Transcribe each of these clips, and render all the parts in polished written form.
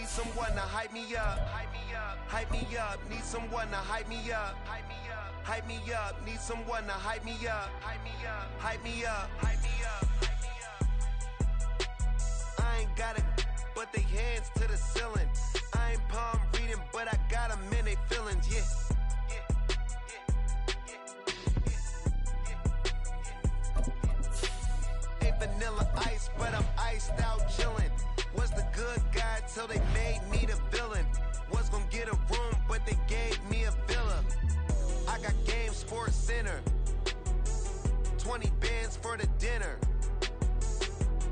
someone to hype me up. Hype me up. Need someone to hype me up. Hype me up. Need someone to hype me up. Hype me up. Hype me up. Hype me up. I ain't got it, but they hands to the ceiling. I ain't palm reading, but I got them in they feelings, yeah. Ain't vanilla ice, but I'm iced out chillin'. Was the good guy till they made me the villain. Was gonna get a room, but they gave me a villa. I got game, Sports Center. 20 bands for the dinner.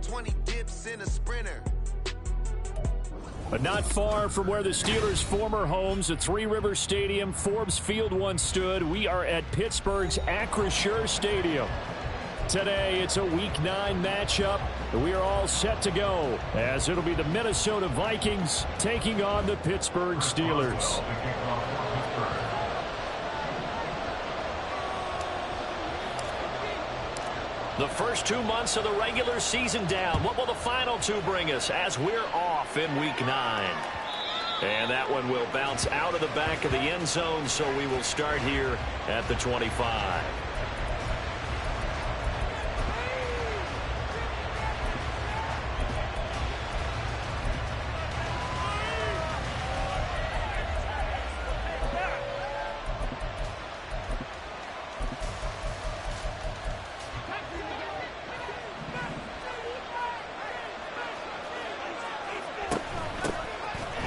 20 dips in a Sprinter. But not far from where the Steelers' former homes at Three Rivers Stadium, Forbes Field once stood, we are at Pittsburgh's Acrisure Stadium. Today, it's a Week 9 matchup. We are all set to go, as it'll be the Minnesota Vikings taking on the Pittsburgh Steelers. The first 2 months of the regular season down. What will the final two bring us as we're off in Week 9? And that one will bounce out of the back of the end zone, so we will start here at the 25.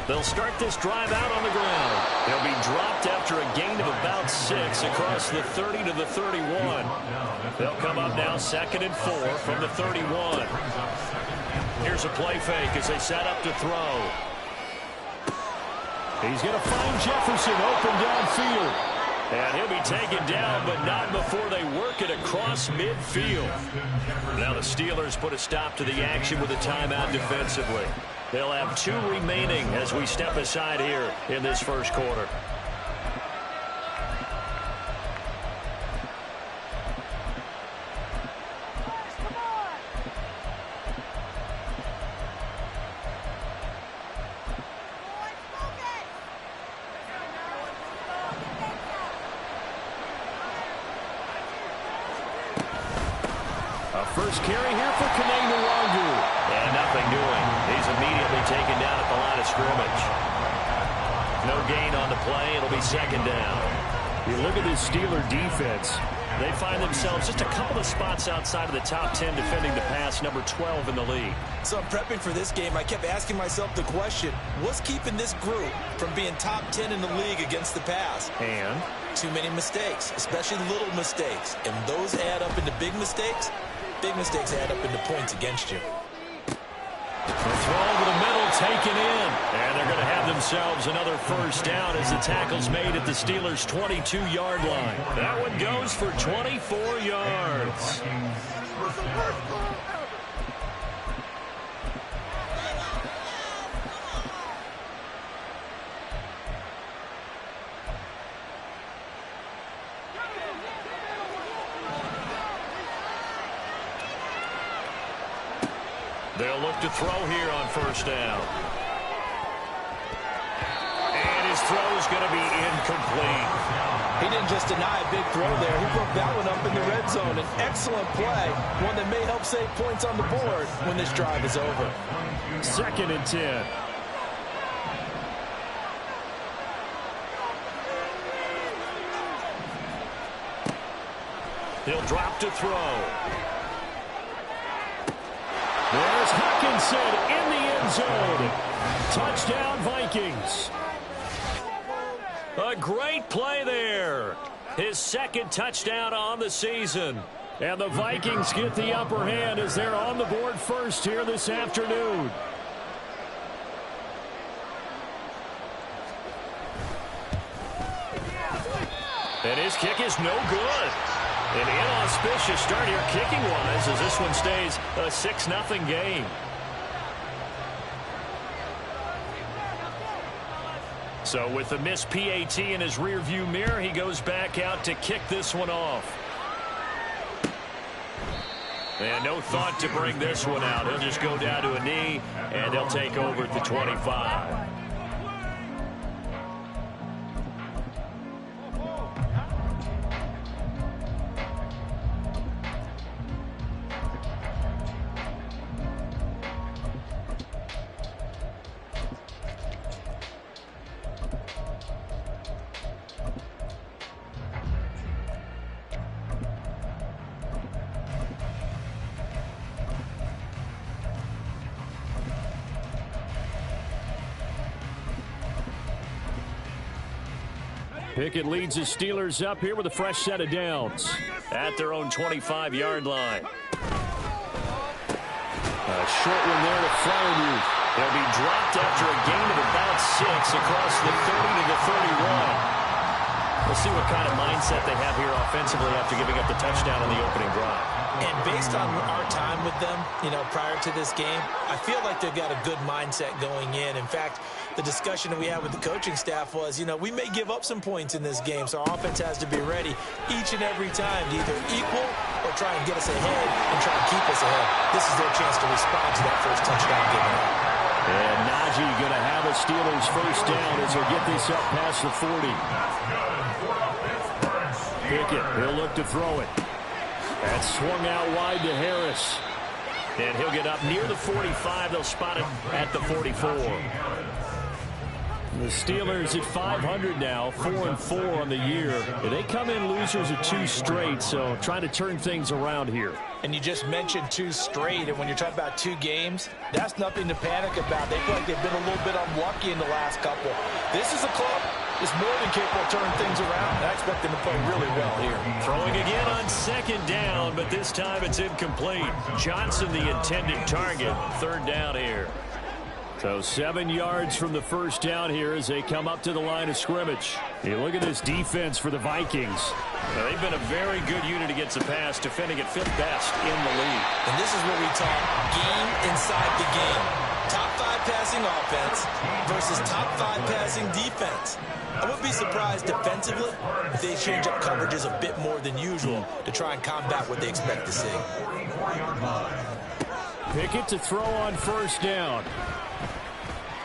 They'll start this drive out on the ground. He'll be dropped after a gain of about 6 across the 30 to the 31. They'll come up now 2nd and 4 from the 31. Here's a play fake as they set up to throw. He's going to find Jefferson open downfield. And he'll be taken down, but not before they work it across midfield. Now the Steelers put a stop to the action with a timeout defensively. They'll have 2 remaining as we step aside here in this first quarter. First carry here for Kane Nwangu. And nothing doing. He's immediately taken down at the line of scrimmage. No gain on the play. It'll be 2nd down. You look at this Steeler defense. They find themselves just a couple of spots outside of the top 10 defending the pass, number 12 in the league. So I'm prepping for this game. I kept asking myself the question, what's keeping this group from being top 10 in the league against the pass? And? Too many mistakes, especially little mistakes. And those add up into big mistakes. Big mistakes add up into points against you. The throw over the middle taken in. And they're going to have themselves another first down as the tackle's made at the Steelers' 22-yard line. That one goes for 24 yards. They'll look to throw here on first down. And his throw is going to be incomplete. He didn't just deny a big throw there. He broke that one up in the red zone. An excellent play, one that may help save points on the board when this drive is over. 2nd and 10. He'll drop to throw. There's Hawkinson in the end zone. Touchdown, Vikings. A great play there. His 2nd touchdown on the season. And the Vikings get the upper hand as they're on the board first here this afternoon. And his kick is no good. An inauspicious start here kicking-wise as this one stays a 6-0 game. So with the missed PAT in his rearview mirror, he goes back out to kick this one off. And no thought to bring this one out. He'll just go down to a knee, and they'll take over at the 25. Pickett leads the Steelers up here with a fresh set of downs at their own 25-yard line. A short one there to Fryermuth. They'll be dropped after a gain of about 6 across the 30 to the 31. We'll see what kind of mindset they have here offensively after giving up the touchdown on the opening drive. And based on our time with them, prior to this game, I feel like they've got a good mindset going in. In fact, the discussion that we had with the coaching staff was, we may give up some points in this game, so our offense has to be ready each and every time to either equal or try and get us ahead and try and keep us ahead. This is their chance to respond to that first touchdown given up. And Najee going to have a Steelers first down as he'll get this up past the 40. Pickett, he'll look to throw it. That's swung out wide to Harris. And he'll get up near the 45. They'll spot it at the 44. The Steelers at 500 now, 4-4 on the year. They come in losers of 2 straight, so trying to turn things around here. And you just mentioned 2 straight, and when you're talking about 2 games, that's nothing to panic about. They feel like they've been a little bit unlucky in the last couple. This is a club that's more than capable of turning things around, and I expect them to play really well here. Throwing again on second down, but this time it's incomplete. Johnson, the intended target, third down here. So 7 yards from the first down here as they come up to the line of scrimmage. Hey, look at this defense for the Vikings. Now, they've been a very good unit against the pass, defending at 5th best in the league. And this is what we talk game inside the game. Top 5 passing offense versus top 5 passing defense. I wouldn't be surprised defensively if they change up coverages a bit more than usual to try and combat what they expect to see. Pickett to throw on first down.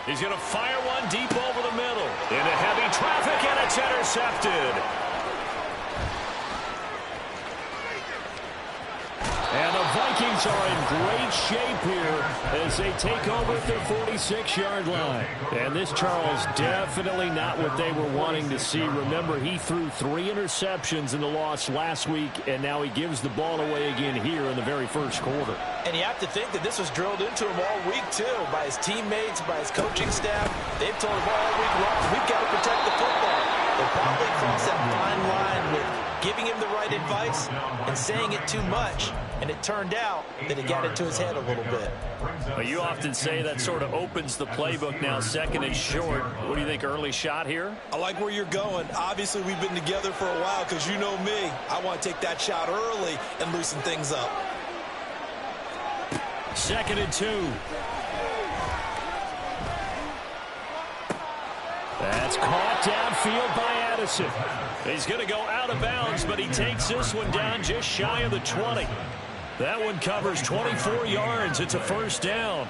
He's going to fire one deep over the middle. Into heavy traffic, and it's intercepted. And the Vikings are in great shape here as they take over at their 46-yard line. And this, Charles, definitely not what they were wanting to see. Remember, he threw 3 interceptions in the loss last week, and now he gives the ball away again here in the very first quarter. And you have to think that this was drilled into him all week, too, by his teammates, by his coaching staff. They've told him all week long, we've got to protect the football. They probably crossed that fine line with giving him the right advice and saying it too much. And it turned out that it got into his head a little bit. Well, you often say that sort of opens the playbook now, second and short. What do you think, early shot here? I like where you're going. Obviously, we've been together for a while because you know me. I want to take that shot early and loosen things up. 2nd and 2. That's caught downfield by Addison. He's going to go out of bounds, but he takes this one down just shy of the 20. That one covers 24 yards. It's a first down.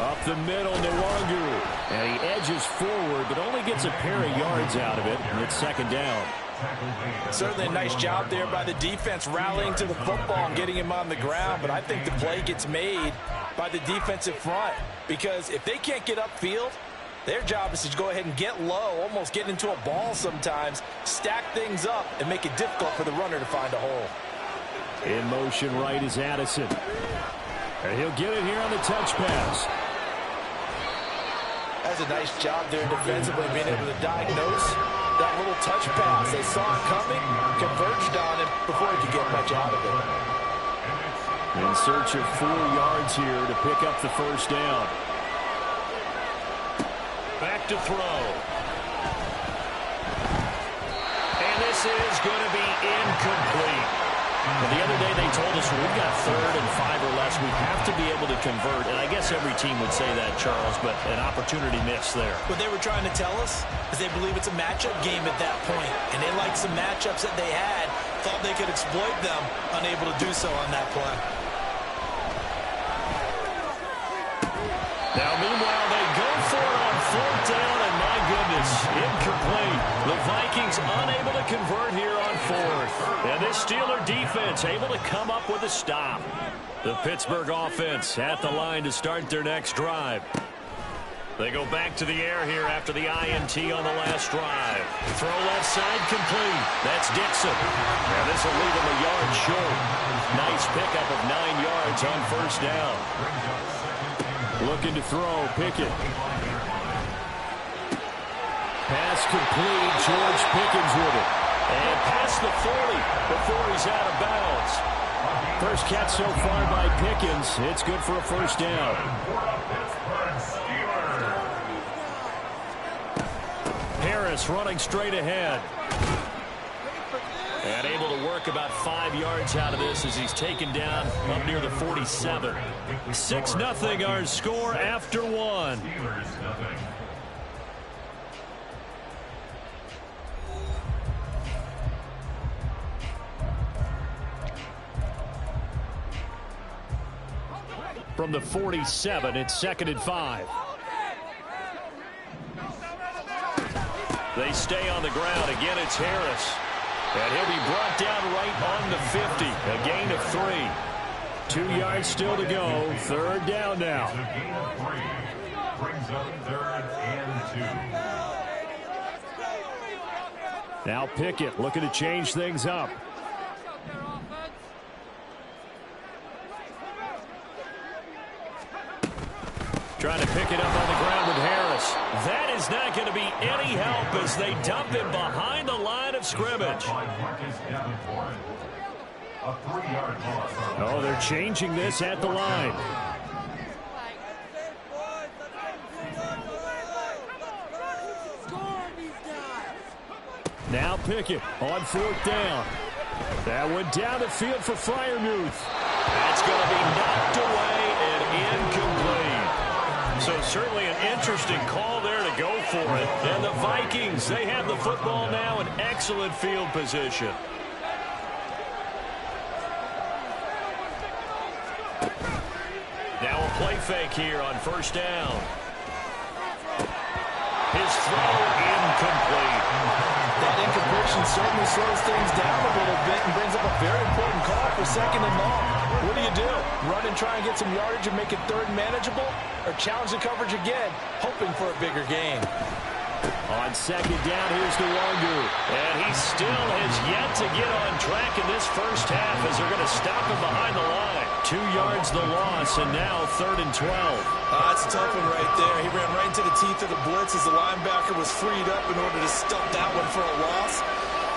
Up the middle, Nwangu. And he edges forward, but only gets a pair of yards out of it, and it's 2nd down. Certainly a nice job there by the defense rallying to the football and getting him on the ground, but I think the play gets made by the defensive front because if they can't get upfield, their job is to go ahead and get low, almost get into a ball sometimes, stack things up, and make it difficult for the runner to find a hole. In motion right is Addison. And he'll get it here on the touch pass. That's a nice job there defensively, being able to diagnose that little touch pass. They saw it coming, converged on him before he could get much out of it. In search of 4 yards here to pick up the first down. Back to throw. And this is going to be incomplete. Well, the other day they told us we've got 3rd and 5 or less. We have to be able to convert. And I guess every team would say that, Charles, but an opportunity missed there. What they were trying to tell us is they believe it's a matchup game at that point. And they liked some matchups that they had, thought they could exploit them, unable to do so on that play. Now, meanwhile, they go for it on 4th down, and my goodness, incomplete. The Vikings unable to convert here on 4th. And this Steeler defense able to come up with a stop. The Pittsburgh offense at the line to start their next drive. They go back to the air here after the INT on the last drive. Throw left side complete. That's Dixon. And this will leave him a yard short. Nice pickup of 9 yards on 1st down. Looking to throw, Pickett. Pass complete, George Pickens with it. And past the 40 before he's out of bounds. First catch so far by Pickens. It's good for a 1st down. Harris running straight ahead. And able to work about 5 yards out of this as he's taken down up near the 47. 6-0 our score after 1. From the 47, it's 2nd and 5. They stay on the ground. Again, it's Harris. And he'll be brought down right on the 50. A gain of 3. 2 yards still to go. 3rd down now. Brings up 3rd and 2. Now Pickett looking to change things up. Trying to pick it up on the ground with Harris. That is not going to be any help as they dump him behind the line of scrimmage. Oh, they're changing this at the line. Now Pickett on 4th down. That went down the field for Freiermuth. That's going to be knocked away and incomplete. So certainly an interesting call there to go for it. And the Vikings, they have the football now in excellent field position. Now a play fake here on 1st down. His throw incomplete. That incompletion certainly slows things down a little bit and brings up a very important call for 2nd and long. What do you do? Run and try and get some yardage and make it 3rd manageable? Or challenge the coverage again, hoping for a bigger gain? On 2nd down, here's DeWangu. And he still has yet to get on track in this 1st half as they're going to stop him behind the line. 2 yards the loss, and now 3rd and 12. That's a tough one right there. He ran right into the teeth of the blitz as the linebacker was freed up in order to stop that one for a loss.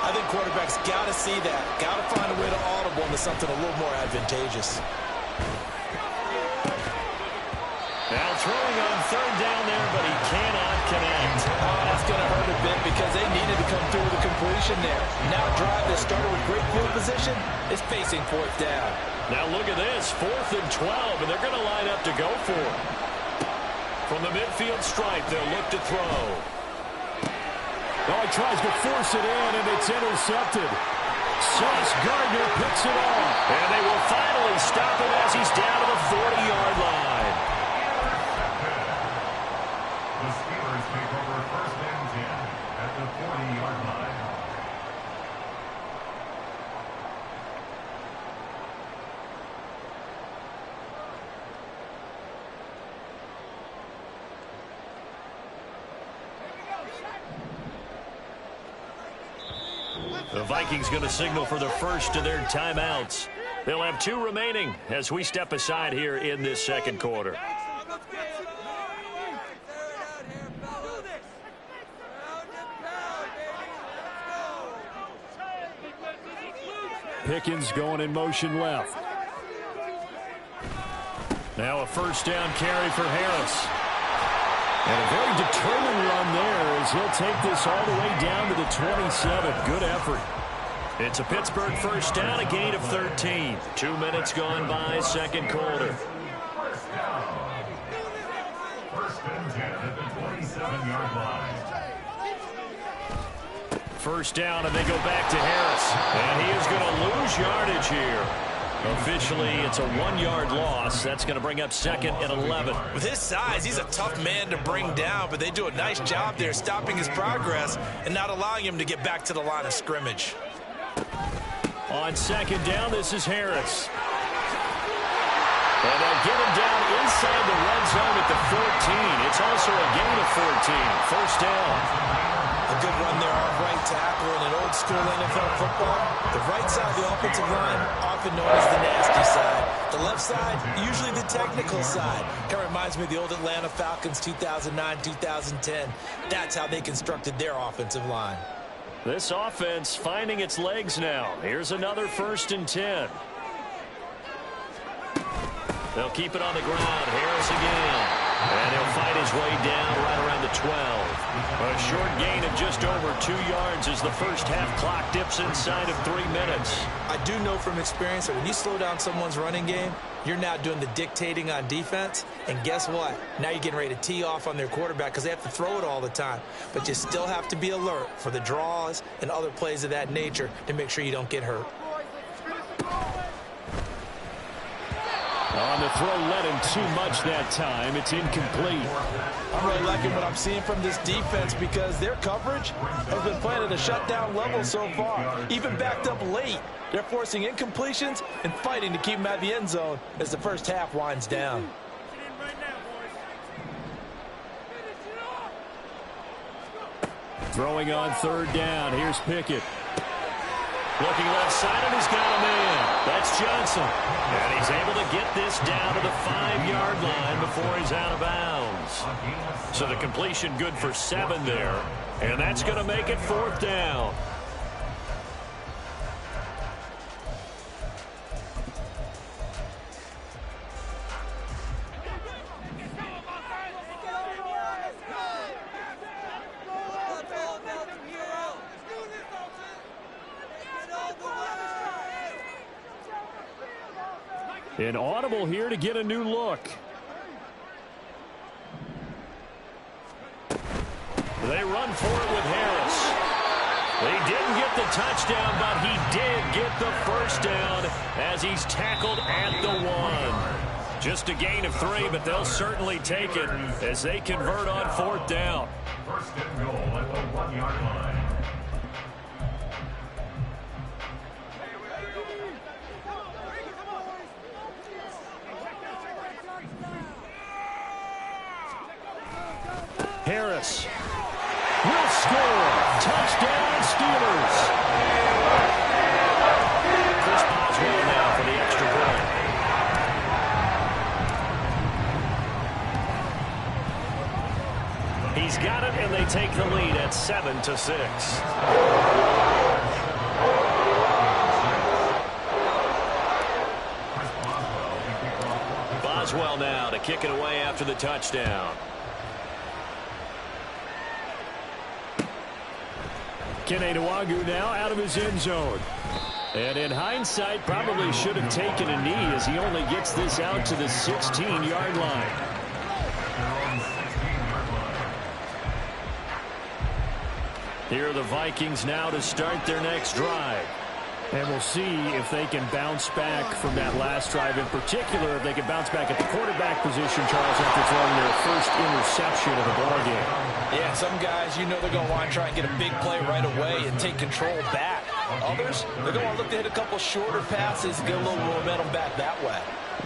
I think quarterbacks got to see that. Got to find a way to audible into something a little more advantageous. Now throwing on 3rd down there, but he cannot connect. Oh, that's going to hurt a bit because they needed to come through with a completion there. Now a drive that started with great field position is facing 4th down. Now look at this, 4th and 12, and they're going to line up to go for it. From the midfield stripe, they'll look to throw. Oh, he tries to force it in, and it's intercepted. Sauce Gardner picks it off. And they will finally stop him as he's down to the 40-yard line. The Steelers take over 1st and 10 at the 40-yard line. The Vikings going to signal for the first of their timeouts. They'll have 2 remaining as we step aside here in this 2nd quarter. Pickens going in motion left. Now a 1st down carry for Harris. And a very determined run there as he'll take this all the way down to the 27. Good effort. It's a Pittsburgh first down, a gain of 13. 2 minutes gone by, second quarter. First and 10 at the 27-yard line. First down, and they go back to Harris. And he is going to lose yardage here. Officially, it's a 1-yard loss. That's going to bring up second and 11. With his size, he's a tough man to bring down, but they do a nice job there stopping his progress and not allowing him to get back to the line of scrimmage. On second down, this is Harris. And they'll get him down inside the red zone at the 14. It's also a gain of 14. First down. A good run there off right tackle in an old school NFL football. The right side of the offensive line, often known as the nasty side. The left side, usually the technical side. Kind of reminds me of the old Atlanta Falcons 2009-2010. That's how they constructed their offensive line. This offense finding its legs now. Here's another first and 10. They'll keep it on the ground. Harris again. And he'll fight his way down right around the 12. A short gain of just over 2 yards as the first half clock dips inside of 3 minutes. I do know from experience that when you slow down someone's running game, you're now doing the dictating on defense. And guess what? Now you're getting ready to tee off on their quarterback because they have to throw it all the time. But you still have to be alert for the draws and other plays of that nature to make sure you don't get hurt. On the throw, led him too much that time. It's incomplete. I'm really liking what I'm seeing from this defense because their coverage has been playing at a shutdown level so far. Even backed up late, they're forcing incompletions and fighting to keep them out of the end zone as the first half winds down. Throwing on third down. Here's Pickett. Looking left side, and he's got him in. That's Johnson. And he's able to get this down to the 5-yard line before he's out of bounds. So the completion good for 7 there. And that's going to make it fourth down. An audible here to get a new look. They run for it with Harris. They didn't get the touchdown, but he did get the first down as he's tackled at the 1. Just a gain of 3, but they'll certainly take it as they convert on fourth down. First and goal at the 1-yard line. Harris will score. Touchdown, Steelers. Chris Boswell now for the extra point. He's got it, and they take the lead at 7-6. Boswell now to kick it away after the touchdown. Keneduagu now out of his end zone. And in hindsight, probably should have taken a knee as he only gets this out to the 16-yard line. Here are the Vikings now to start their next drive. And we'll see if they can bounce back from that last drive. In particular, if they can bounce back at the quarterback position, Charles, after throwing their first interception of the ballgame. Yeah, some guys, you know they're going to want to try and get a big play right away and take control back. Others, they're going to look to hit a couple shorter passes and get a little momentum back that way.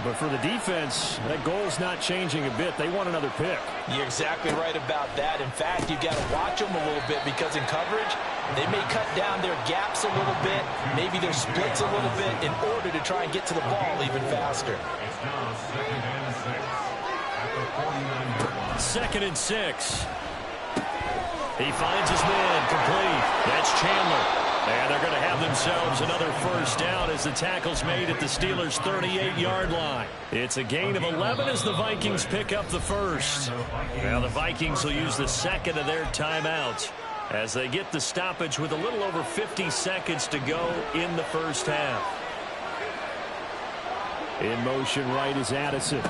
But for the defense, that goal's not changing a bit. They want another pick. You're exactly right about that. In fact, you've got to watch them a little bit because in coverage, they may cut down their gaps a little bit, maybe their splits a little bit in order to try and get to the ball even faster. It's now 2nd and 6 at the 49-yard line. 2nd and 6. He finds his man complete. That's Chandler. And they're going to have themselves another first down as the tackle's made at the Steelers' 38-yard line. It's a gain of 11 as the Vikings pick up the first. Now the Vikings will use the second of their timeouts. as they get the stoppage with a little over 50 seconds to go in the first half. In motion right is Addison.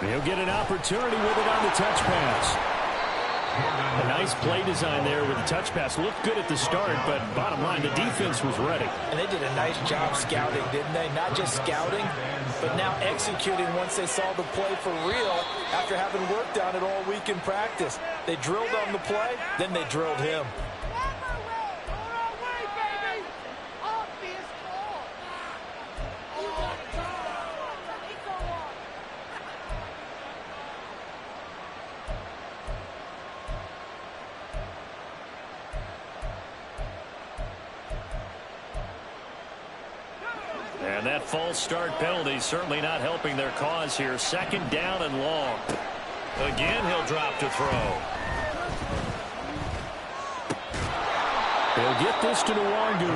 He'll get an opportunity with it on the touch pass. A nice play design there with the touch pass. Looked good at the start, but bottom line, the defense was ready. And they did a nice job scouting, didn't they? Not just scouting, but now executing once they saw the play for real after having worked on it all week in practice. They drilled on the play, then they drilled him. And that false start penalty certainly not helping their cause here. Second down and long. Again, he'll drop to throw. He'll get this to Nwangu.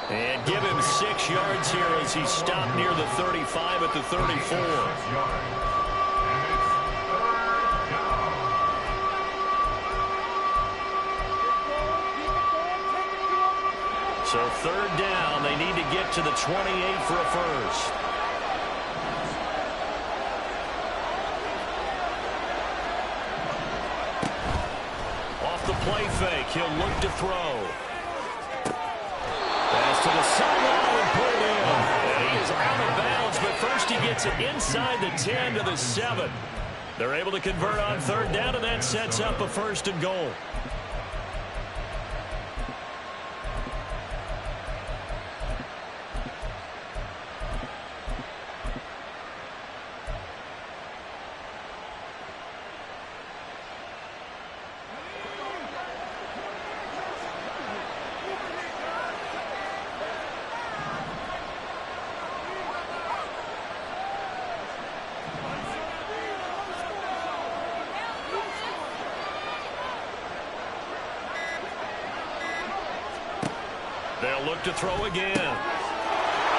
And give him 6 yards here as he stopped near the 35 at the 34. So third down, they need to get to the 28 for a first. Off the play fake, he'll look to throw. Pass to the sideline and put it in. And he is out of bounds, but first he gets it inside the 10 to the 7. They're able to convert on third down, and that sets up a first and goal. They'll look to throw again.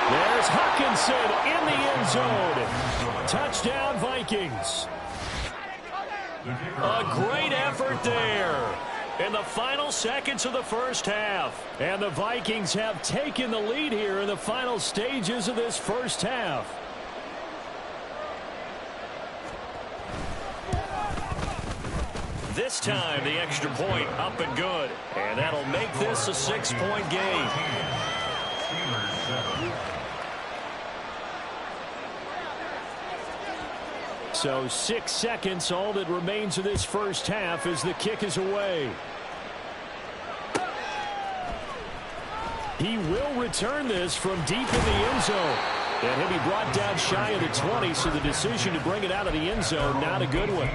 There's Hawkinson in the end zone. Touchdown, Vikings. A great effort there in the final seconds of the first half. And the Vikings have taken the lead here in the final stages of this first half. This time, the extra point up and good. And that'll make this a 6-point game. So 6 seconds, all that remains of this first half as the kick is away. He will return this from deep in the end zone. And he'll be brought down shy of the 20, so the decision to bring it out of the end zone, not a good one.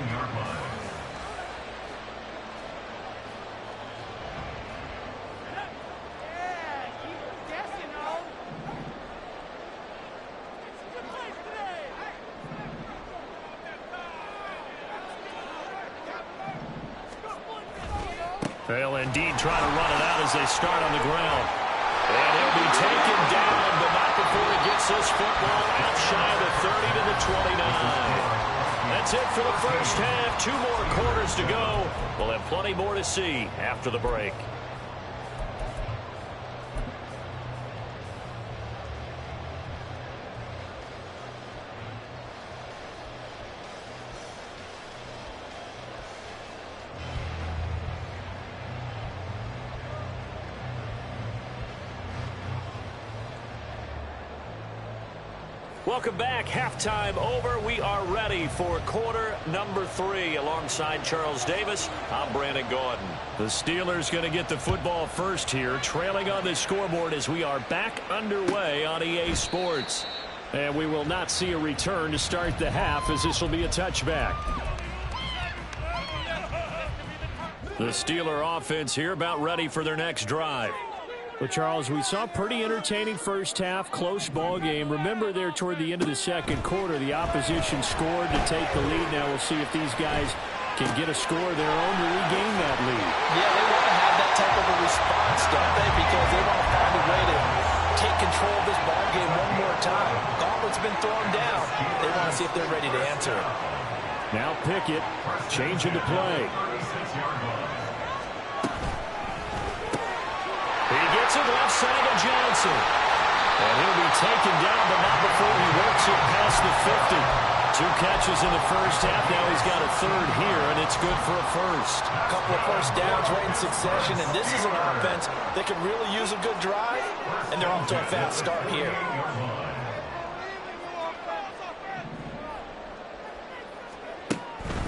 They'll indeed try to run it out as they start on the ground. And he'll be taken down, but not before he gets this football out shy of the 30 to the 29. That's it for the first half. 2 more quarters to go. We'll have plenty more to see after the break. Welcome back. Halftime over. We are ready for quarter number 3. Alongside Charles Davis, I'm Brandon Gordon. The Steelers going to get the football first here, trailing on the scoreboard as we are back underway on EA Sports. And we will not see a return to start the half, as this will be a touchback. The Steeler offense here about ready for their next drive. Well, Charles, we saw a pretty entertaining first half, close ball game. Remember there toward the end of the second quarter, the opposition scored to take the lead. Now we'll see if these guys can get a score of their own to regain that lead. Yeah, they want to have that type of a response, don't they? Because they want to find a way to take control of this ball game one more time. Gauntlet's been thrown down. They want to see if they're ready to answer it. Now Pickett changing the play. Dixon. And he'll be taken down, but not before he works it past the 50. 2 catches in the first half. Now he's got a third here, and it's good for a first. A couple of first downs right in succession, and this is an offense that could really use a good drive, and they're off to a fast start here.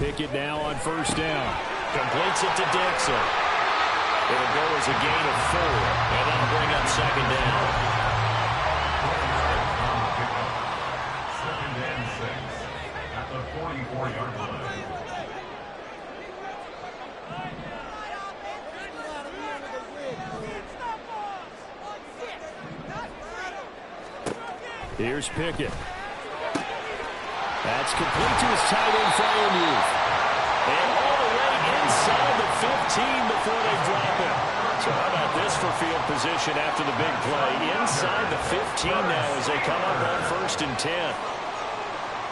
Pickett now on first down. Completes it to Dixon. It'll go as a gain of 4, and that'll bring up second down. Second and 6 at the 44-yard line. Here's Pickett. That's complete to his tight end, Freiermuth. And all the way inside the 15 before they drop him. So how about this for field position after the big play? Inside the 15 now as they come up on first and 10.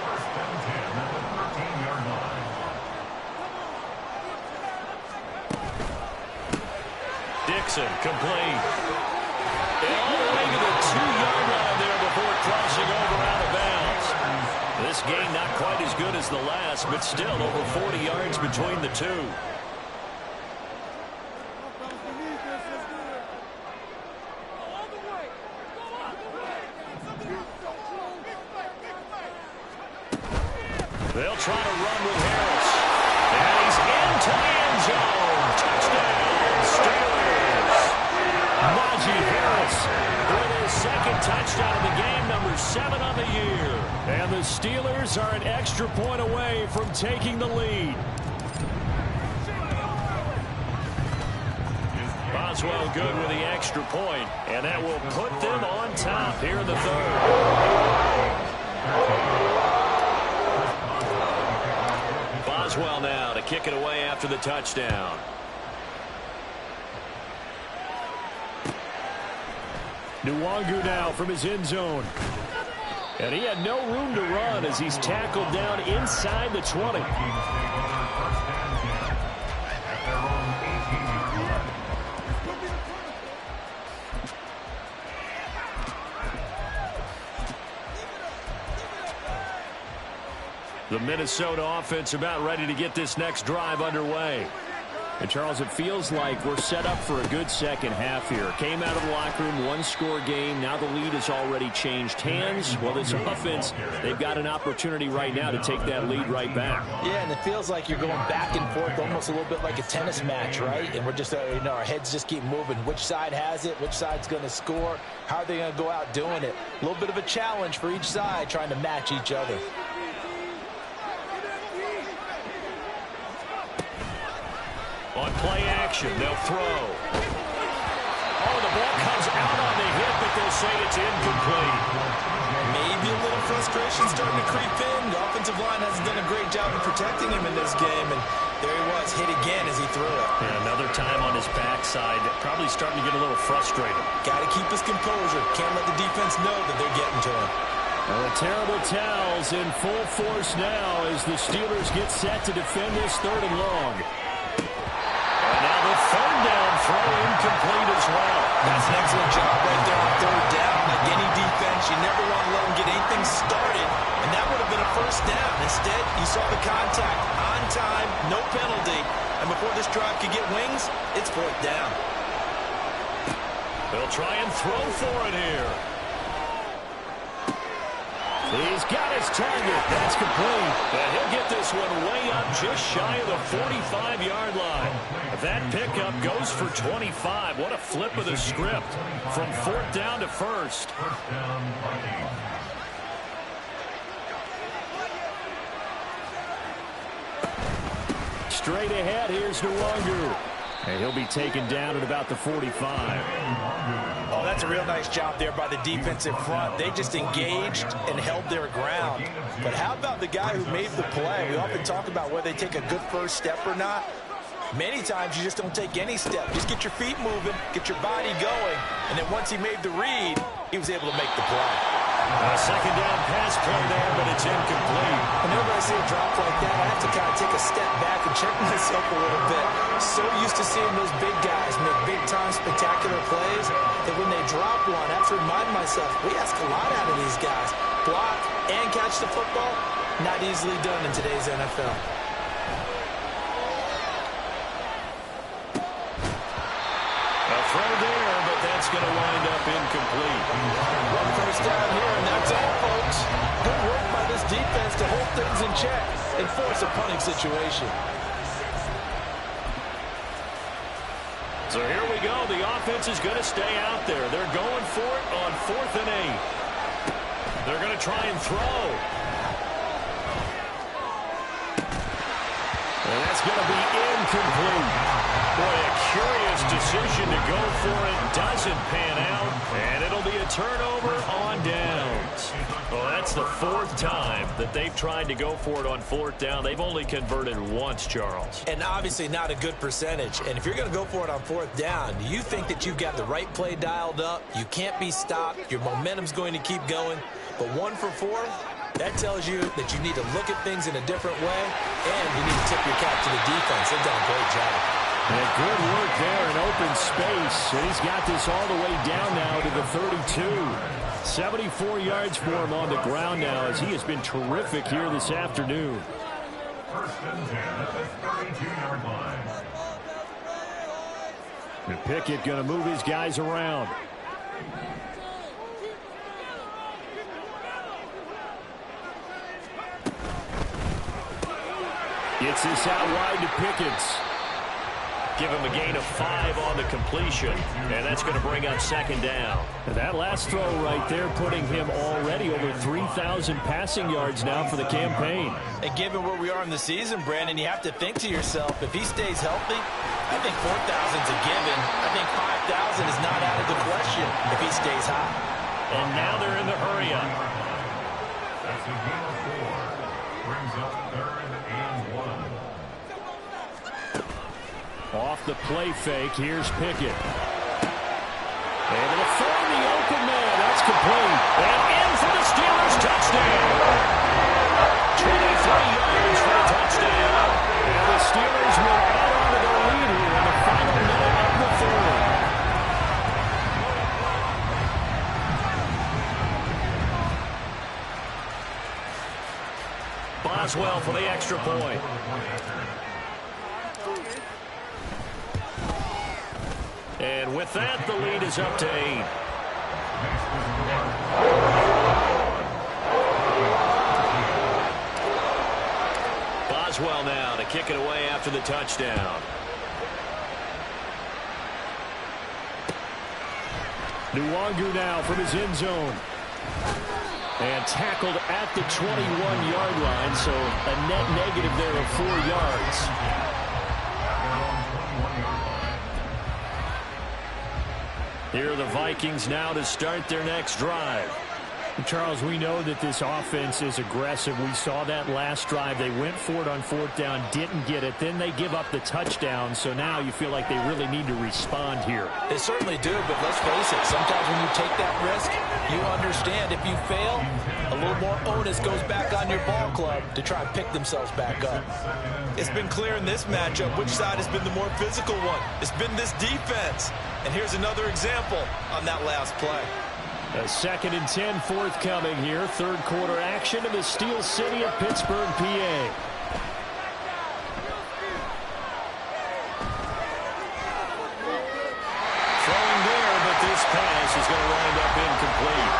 First and 10 at the 13-yard line. Dixon complete. And all the way to the 2-yard line there before crossing over out of bounds. This game not quite as good as the last, but still over 40 yards between the two. They'll try to run with Harris. And he's into the end zone. Touchdown, Steelers. Najee Harris with his second touchdown of the game, number 7 on the year. And the Steelers are an extra point away from taking the lead. Boswell good with the extra point, and that will put them on top here in the third. Boswell now to kick it away after the touchdown. Nwangu now from his end zone. And he had no room to run as he's tackled down inside the 20. The Minnesota offense about ready to get this next drive underway. And, Charles, it feels like we're set up for a good second half here. Came out of the locker room, 1-score game. Now the lead has already changed hands. Well, this offense, they've got an opportunity right now to take that lead right back. Yeah, and it feels like you're going back and forth, almost a little bit like a tennis match, right? And we're just, our heads just keep moving. Which side has it? Which side's going to score? How are they going to go out doing it? A little bit of a challenge for each side, trying to match each other. On play action, they'll throw. Oh, the ball comes out on the hit, but they'll say it's incomplete. Maybe a little frustration starting to creep in. The offensive line hasn't done a great job of protecting him in this game, and there he was, hit again as he threw it. Yeah, another time on his backside, probably starting to get a little frustrated. Got to keep his composure. Can't let the defense know that they're getting to him. Well, the terrible towels in full force now as the Steelers get set to defend this 3rd and long. And now the 3rd down throw incomplete as well. That's an excellent job right there on 3rd down. Like any defense, you never want to let them get anything started, and that would have been a first down. Instead, you saw the contact on time, no penalty, and before this drive could get wings, it's 4th down. They'll try and throw for it here. He's got his target. That's complete. And he'll get this one way up just shy of the 45-yard line. That pickup goes for 25. What a flip of the script from 4th down to 1st. Straight ahead, here's Nwangu. And he'll be taken down at about the 45. Oh, that's a real nice job there by the defensive front. They just engaged and held their ground. But how about the guy who made the play? We often talk about whether they take a good first step or not. Many times you just don't take any step. Just get your feet moving, get your body going, and then once he made the read, he was able to make the play. A 2nd down pass play there, but it's incomplete. Whenever I see a drop like that, I have to kind of take a step back and check myself a little bit. So used to seeing those big guys make big-time spectacular plays. that when they drop one, I have to remind myself, we ask a lot out of these guys. Block and catch the football, not easily done in today's NFL. A throw there, but that's going to wind up incomplete. One first down here, and that's all, folks. Good work by this defense to hold things in check and force a punting situation. So here we go. The offense is going to stay out there. They're going for it on 4th and 8. They're going to try and throw. And that's going to be incomplete. Boy, a curious decision to go for it. Doesn't pan out. And it'll be a turnover on downs. Well, that's the 4th time that they've tried to go for it on 4th down. They've only converted once, Charles. And obviously not a good percentage. And if you're going to go for it on 4th down, you think that you've got the right play dialed up. You can't be stopped. Your momentum's going to keep going. But 1 for 4, that tells you that you need to look at things in a different way, and you need to tip your cap to the defense. They've done a great job. And good work there in open space. And he's got this all the way down now to the 32. 74 yards for him on the ground now as he has been terrific here this afternoon. 1st and 10 at the 32-yard line. And Pickett going to move his guys around. Gets this out wide to Pickett. Give him a gain of 5 on the completion, and that's going to bring up 2nd down. And that last throw right there putting him already over 3,000 passing yards now for the campaign. And given where we are in the season, Brandon, you have to think to yourself, if he stays healthy, I think 4,000's a given. I think 5,000 is not out of the question if he stays hot. And now they're in the hurry-up. That's a gain of 4. Brings up 3rd and 1. Off the play fake, here's Pickett. Able to find the open man. That's complete. And in for the Steelers touchdown. 23 yards for the touchdown. And the Steelers will add on to their lead here in the final minute of the 3rd. Boswell for the extra point. And with that, the lead is up to 8. Boswell now to kick it away after the touchdown. Nwangu now from his end zone. And tackled at the 21-yard line, so a net negative there of 4 yards. Here are the Vikings now to start their next drive. Charles, we know that this offense is aggressive. We saw that last drive. They went for it on 4th down, didn't get it. Then they give up the touchdown. So now you feel like they really need to respond here. They certainly do, but let's face it. Sometimes when you take that risk, you understand if you fail, a little more onus goes back on your ball club to try and pick themselves back up. It's been clear in this matchup which side has been the more physical one. It's been this defense. And here's another example on that last play. A 2nd and 10 forthcoming here. 3rd quarter action in the Steel City of Pittsburgh, PA. Throwing there, but this pass is going to wind up incomplete.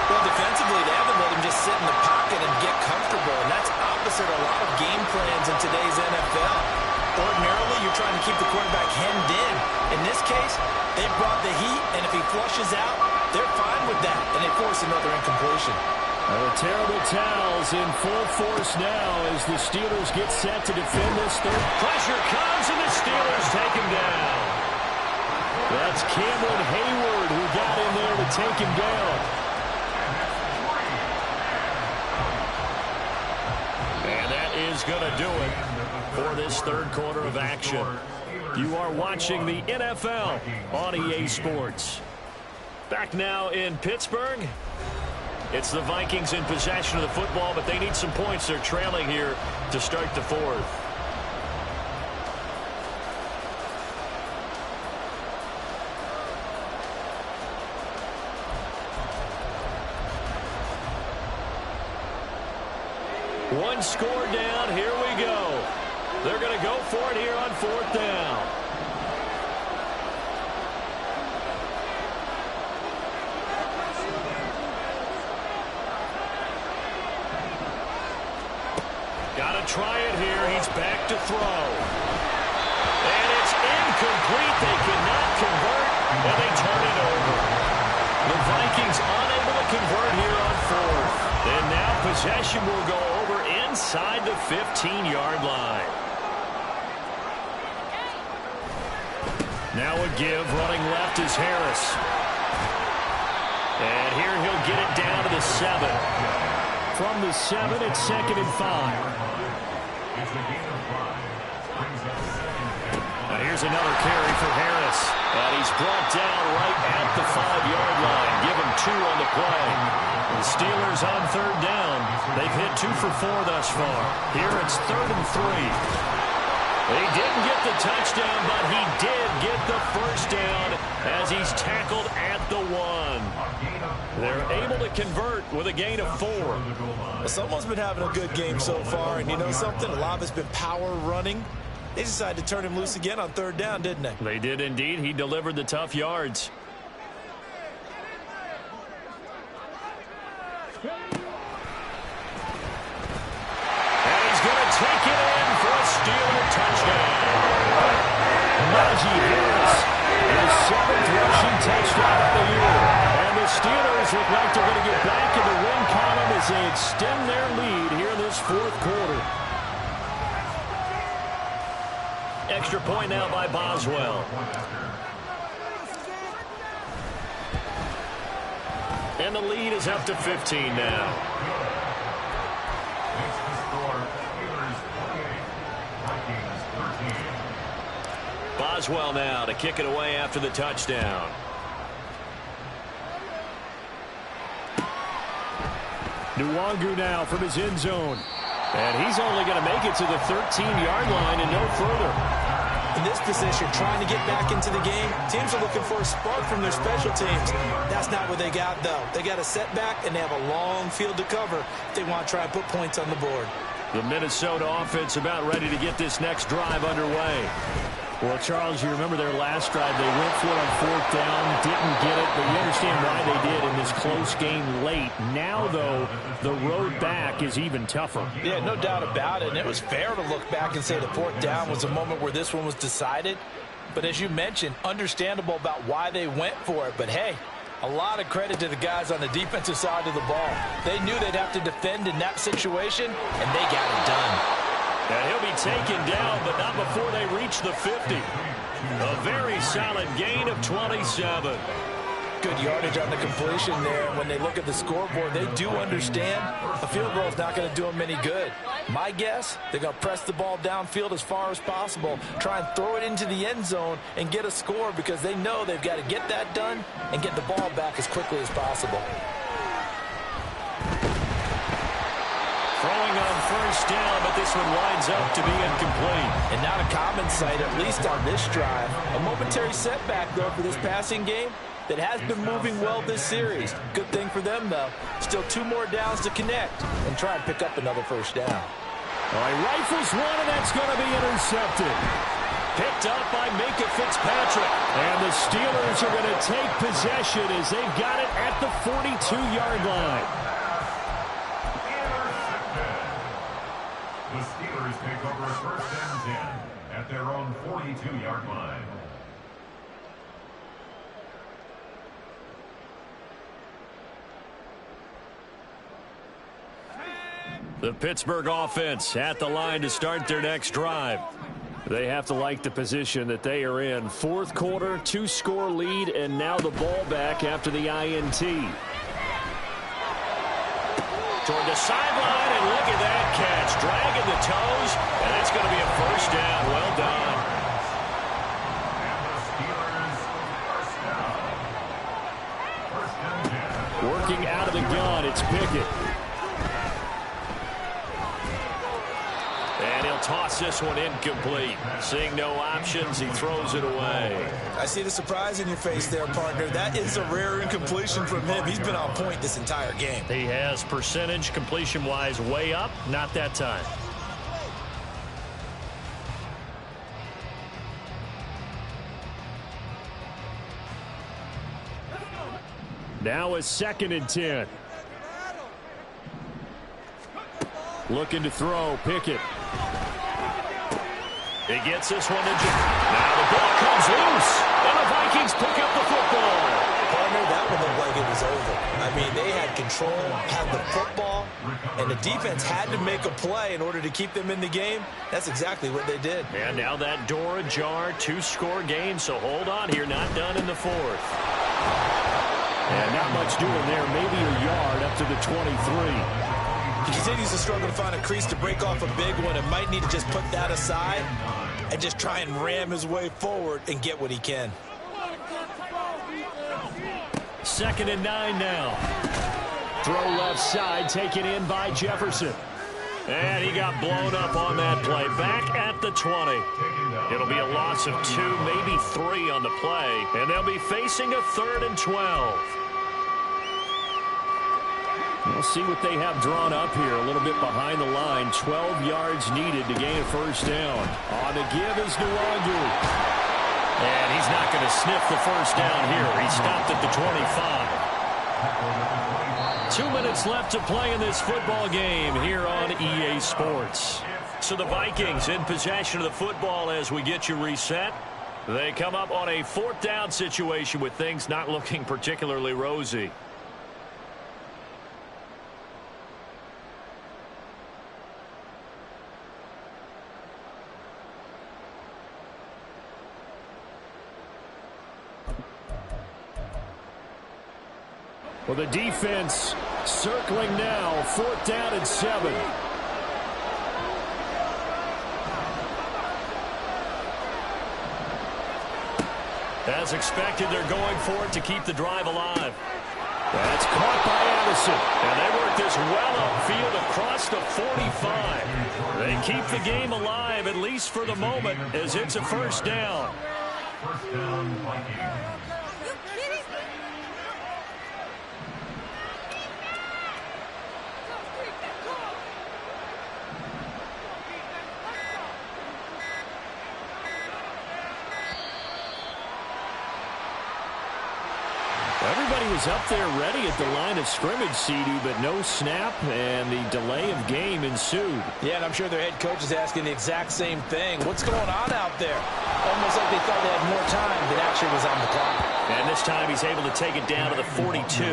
Well, defensively, they haven't let him just sit in the pocket and get comfortable, and that's opposite a lot of game plans in today's NFL. Ordinarily, you're trying to keep the quarterback hemmed in. In this case, they brought the heat, and if he flushes out, they're fine with that, and they force another incompletion. The terrible towels in full force now as the Steelers get set to defend this third. Pressure comes, and the Steelers take him down. That's Cameron Hayward who got in there to take him down. And that is going to do it for this 3rd quarter of action. You are watching the NFL on EA Sports. Back now in Pittsburgh. It's the Vikings in possession of the football, but they need some points. They're trailing here to start the 4th. One score down. Here we go. They're going to go for it here on 4th down. Got to try it here. He's back to throw. And it's incomplete. They cannot convert, and they turn it over. The Vikings unable to convert here on 4th. And now possession will go over inside the 15-yard line. Now a give. Running left is Harris. And here he'll get it down to the 7. From the 7, it's 2nd and 5. Now here's another carry for Harris. And he's brought down right at the 5-yard line. Give him 2 on the play. The Steelers on 3rd down. They've hit 2 for 4 thus far. Here it's 3rd and 3. He didn't get the touchdown, but he did get the first down as he's tackled at the 1. They're able to convert with a gain of 4. Well, someone's been having a good game so far, and you know something? A lot of it's been power running. They decided to turn him loose again on 3rd down, didn't they? They did indeed. He delivered the tough yards. And he's going to take it in for a Steeler touchdown. Najee Harris, his 7th rushing touchdown of the year. And the Steelers look like they're going to get back in the win column as they extend their lead here in this 4th quarter. Extra point now by Boswell. And the lead is up to 15 now. Boswell now to kick it away after the touchdown. Nwangu now from his end zone. And he's only going to make it to the 13-yard line and no further. In this position, trying to get back into the game, teams are looking for a spark from their special teams. That's not what they got, though. They got a setback, and they have a long field to cover if they want to try and put points on the board. The Minnesota offense about ready to get this next drive underway. Well, Charles, you remember their last drive. They went for it on 4th down, didn't get it, but you understand why they did in this close game late. Now, though, the road back is even tougher. Yeah, no doubt about it. And it was fair to look back and say the 4th down was a moment where this one was decided. But as you mentioned, understandable about why they went for it. But, hey, a lot of credit to the guys on the defensive side of the ball. They knew they'd have to defend in that situation, and they got it done. And he'll be taken down, but not before they reach the 50. A very solid gain of 27. Good yardage on the completion there. When they look at the scoreboard, they do understand a field goal is not going to do them any good. My guess, they're going to press the ball downfield as far as possible, try and throw it into the end zone and get a score because they know they've got to get that done and get the ball back as quickly as possible. Throwing on 1st down, but this one winds up to be incomplete. And not a common sight, at least on this drive. A momentary setback, though, for this passing game that has been moving well this series. Good thing for them, though. Still 2 more downs to connect and try and pick up another 1st down. All right, rifles one, and that's going to be intercepted. Picked up by Minka Fitzpatrick. And the Steelers are going to take possession as they've got it at the 42-yard line. The Steelers take over a 1st and 10 at their own 42-yard line. The Pittsburgh offense at the line to start their next drive. They have to like the position that they are in. 4th quarter, 2-score lead, and now the ball back after the INT. Toward the sideline, and look at that catch. Dragging the toes, and it's going to be a 1st down. Well done. Working out of the gun, it's Pickett. And he'll toss this one incomplete. Seeing no options, he throws it away. I see the surprise in your face there, partner. That is a rare incompletion from him. He's been on point this entire game. He has percentage completion-wise way up, not that time. Now a 2nd and 10. Looking to throw, Pickett. He gets this one to now the ball comes loose, and the Vikings pick up the football. Partner, that one looked like it was over. I mean, they had control, had the football, and the defense had to make a play in order to keep them in the game. That's exactly what they did. And now that door ajar, 2-score game, so hold on here, not done in the 4th. And not much doing there, maybe a yard up to the 23. He continues to struggle to find a crease to break off a big one and might need to just put that aside and just try and ram his way forward and get what he can. 2nd and 9 now. Throw left side, taken in by Jefferson. And he got blown up on that play. Back at the 20. It'll be a loss of 2, maybe 3 on the play. And they'll be facing a 3rd and 12. We'll see what they have drawn up here. A little bit behind the line. 12 yards needed to gain a 1st down. On the give is Nwangu. And he's not going to sniff the 1st down here. He stopped at the 25. 2 minutes left to play in this football game here on EA Sports. So the Vikings in possession of the football as we get you reset. They come up on a 4th down situation with things not looking particularly rosy. Well, the defense circling now, 4th down and 7. As expected, they're going for it to keep the drive alive. That's caught by Addison. And they work this well upfield across the 45. They keep the game alive, at least for the moment, as it's a 1st down. 1st down, Vikings. Everybody was up there ready at the line of scrimmage, CD, but no snap, and the delay of game ensued. Yeah, and I'm sure their head coach is asking the exact same thing. What's going on out there? Almost like they thought they had more time than actually was on the clock. And this time he's able to take it down to the 42.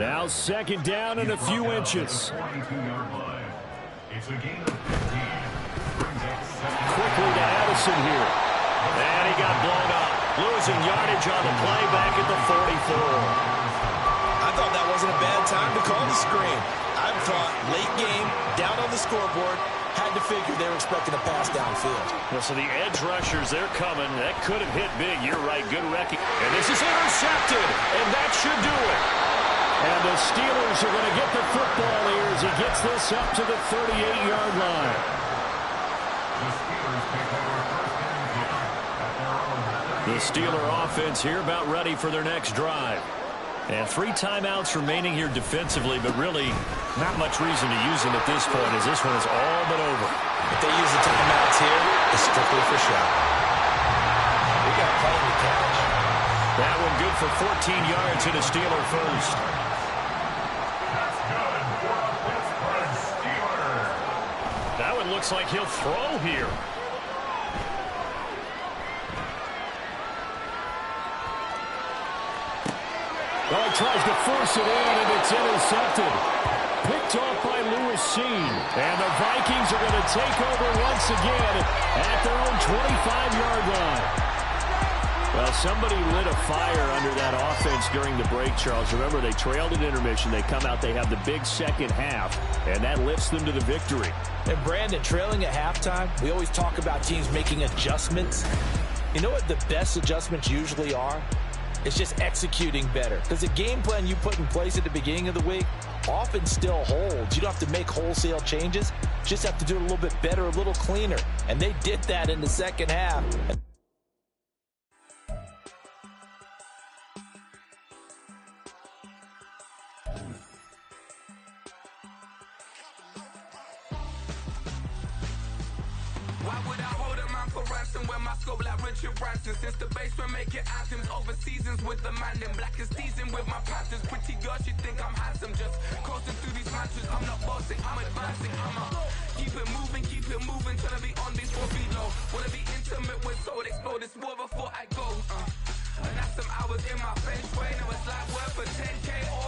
Now 2nd down and a few inches. 42-yard line. It's a gain of 15. Quickly to Addison here. And he got blown up. Losing yardage on the play back at the 44. I thought that wasn't a bad time to call the screen. I thought late game, down on the scoreboard, had to figure they were expecting a pass downfield. Well, so the edge rushers, they're coming. That could have hit big. You're right. Good reckoning. And this is intercepted. And that should do it. And the Steelers are going to get the football here as he gets this up to the 38-yard line. The Steelers take over 1st and 10 at their own. The Steeler offense here about ready for their next drive. And 3 timeouts remaining here defensively, but really not much reason to use them at this point as this one is all but over. If they use the timeouts here, it's strictly for show. We got plenty to catch. That one good for 14 yards and a Steeler 1st. That's good for the Pittsburgh Steelers. That one looks like he'll throw here. Well, he tries to force it in, and it's intercepted. Picked off by Lewis Seen. And the Vikings are going to take over once again at their own 25-yard line. Well, somebody lit a fire under that offense during the break, Charles. Remember, they trailed at intermission. They come out, they have the big second half, and that lifts them to the victory. And, Brandon, trailing at halftime, we always talk about teams making adjustments. You know what the best adjustments usually are? It's just executing better. Because the game plan you put in place at the beginning of the week often still holds. You don't have to make wholesale changes. Just have to do it a little bit better, a little cleaner. And they did that in the second half. Why would I hold a man for ransom when my scope like Richard Branson? Since the basement making anthems over seasons with the man in black is teasing with my Panthers. Pretty girl, she think I'm handsome. Just coasting through these mantras. I'm not bossing, I'm advancing. Keep it moving, trying to be on before be low. Wanna be intimate with soul, explore this war before I go. And that's some hours in my French way. Now it's like work for 10K or